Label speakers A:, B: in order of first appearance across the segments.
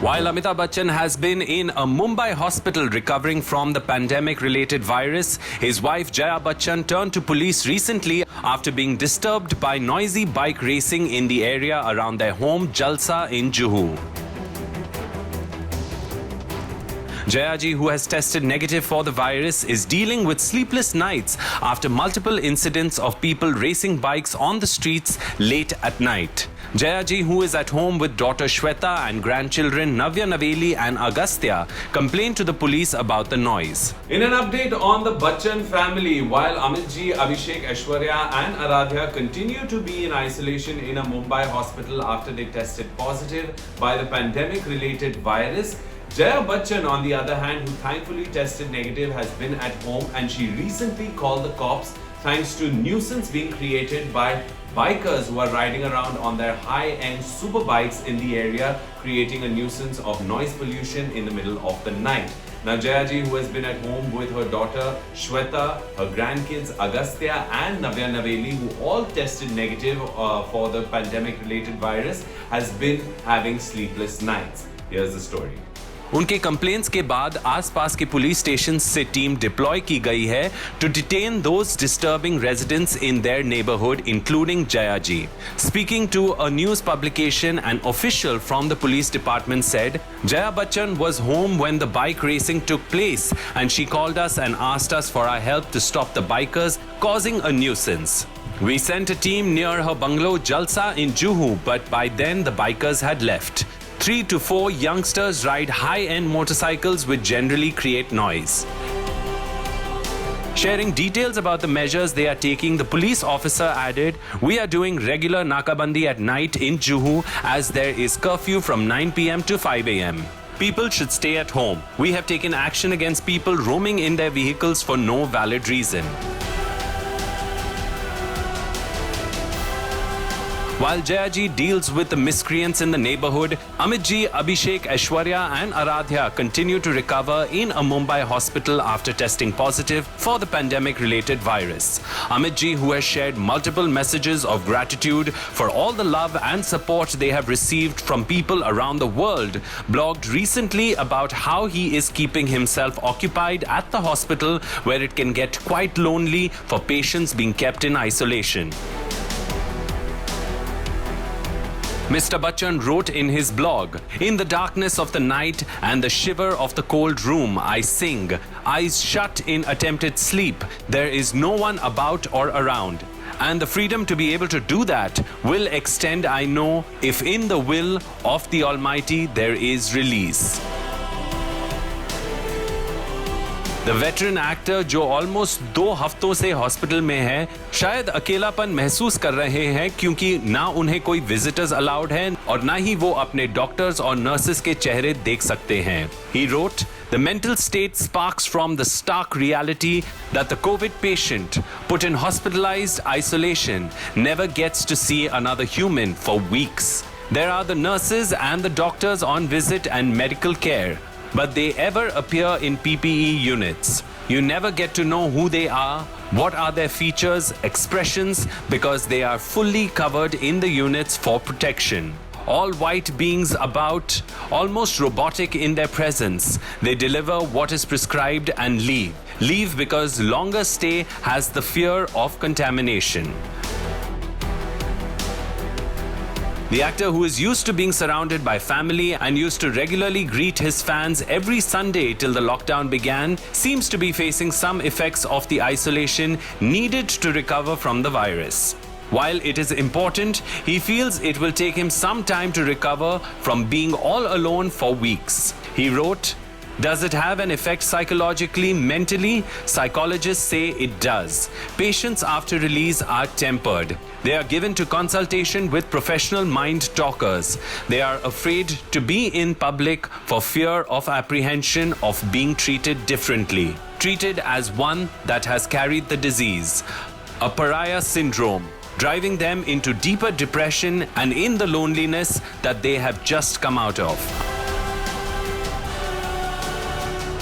A: While Amitabh Bachchan has been in a Mumbai hospital recovering from the pandemic-related virus, his wife Jaya Bachchan turned to police recently after being disturbed by noisy bike racing in the area around their home Jalsa in Juhu. Jayaji, who has tested negative for the virus, is dealing with sleepless nights after multiple incidents of people racing bikes on the streets late at night. Jayaji, who is at home with daughter Shweta and grandchildren Navya Naveli and Agastya, complained to the police about the noise. In an update on the Bachchan family, while Amitji, Abhishek, Aishwarya and Aradhya continue to be in isolation in a Mumbai hospital after they tested positive by the pandemic-related virus, Jaya Bachchan, on the other hand, who thankfully tested negative, has been at home, and she recently called the cops thanks to nuisance being created by bikers who are riding around on their high-end super bikes in the area, creating a nuisance of noise pollution in the middle of the night. Now, Jayaji, who has been at home with her daughter Shweta, her grandkids Agastya and Navya Naveli, who all tested negative for the pandemic-related virus, has been having sleepless nights. Here's the story. उनके complaints के बाद आसपास के police station से team deploy की गई है to detain those disturbing residents in their neighbourhood including Jayaji. Speaking to a news publication, an official from the police department said, Jaya Bachchan was home when the bike racing took place and she called us and asked us for our help to stop the bikers causing a nuisance. We sent a team near her bungalow Jalsa in Juhu, but by then the bikers had left. 3 to 4 youngsters ride high-end motorcycles which generally create noise. Sharing details about the measures they are taking, the police officer added, "We are doing regular nakabandi at night in Juhu as there is curfew from 9 p.m. to 5 a.m. People should stay at home. We have taken action against people roaming in their vehicles for no valid reason." While Jayaji deals with the miscreants in the neighborhood, Amitji, Abhishek, Aishwarya and Aradhya continue to recover in a Mumbai hospital after testing positive for the pandemic-related virus. Amitji, who has shared multiple messages of gratitude for all the love and support they have received from people around the world, blogged recently about how he is keeping himself occupied at the hospital, where it can get quite lonely for patients being kept in isolation. Mr. Bachchan wrote in his blog, "In the darkness of the night and the shiver of the cold room, I sing. Eyes shut in attempted sleep. There is no one about or around. And the freedom to be able to do that will extend, I know, if in the will of the Almighty there is release." The veteran actor, जो almost 2 हफ्तों से hospital में है, शायद अकेलापन महसूस कर रहे हैं क्योंकि ना उन्हें कोई विजिटर्स अलाउड है और ना ही वो अपने डॉक्टर्स और नर्सेस के चेहरे देख सकते हैं. He wrote, "The mental state sparks from the stark reality that the COVID patient put in hospitalized isolation never gets to see another human for weeks. There are the nurses and the doctors on visit and medical care, but they ever appear in PPE units. You never get to know who they are, what are their features, expressions, because they are fully covered in the units for protection. All white beings about, almost robotic in their presence. They deliver what is prescribed and leave. Leave because longer stay has the fear of contamination." The actor, who is used to being surrounded by family and used to regularly greet his fans every Sunday till the lockdown began, seems to be facing some effects of the isolation needed to recover from the virus. While it is important, he feels it will take him some time to recover from being all alone for weeks. He wrote, "Does it have an effect psychologically, mentally? Psychologists say it does. Patients after release are tempered. They are given to consultation with professional mind talkers. They are afraid to be in public for fear of apprehension of being treated differently, treated as one that has carried the disease, a pariah syndrome, driving them into deeper depression and in the loneliness that they have just come out of."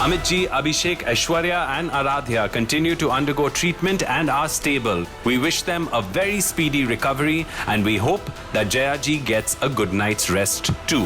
A: Amitji, Abhishek, Aishwarya and Aradhya continue to undergo treatment and are stable. We wish them a very speedy recovery and we hope that Jayaji gets a good night's rest too.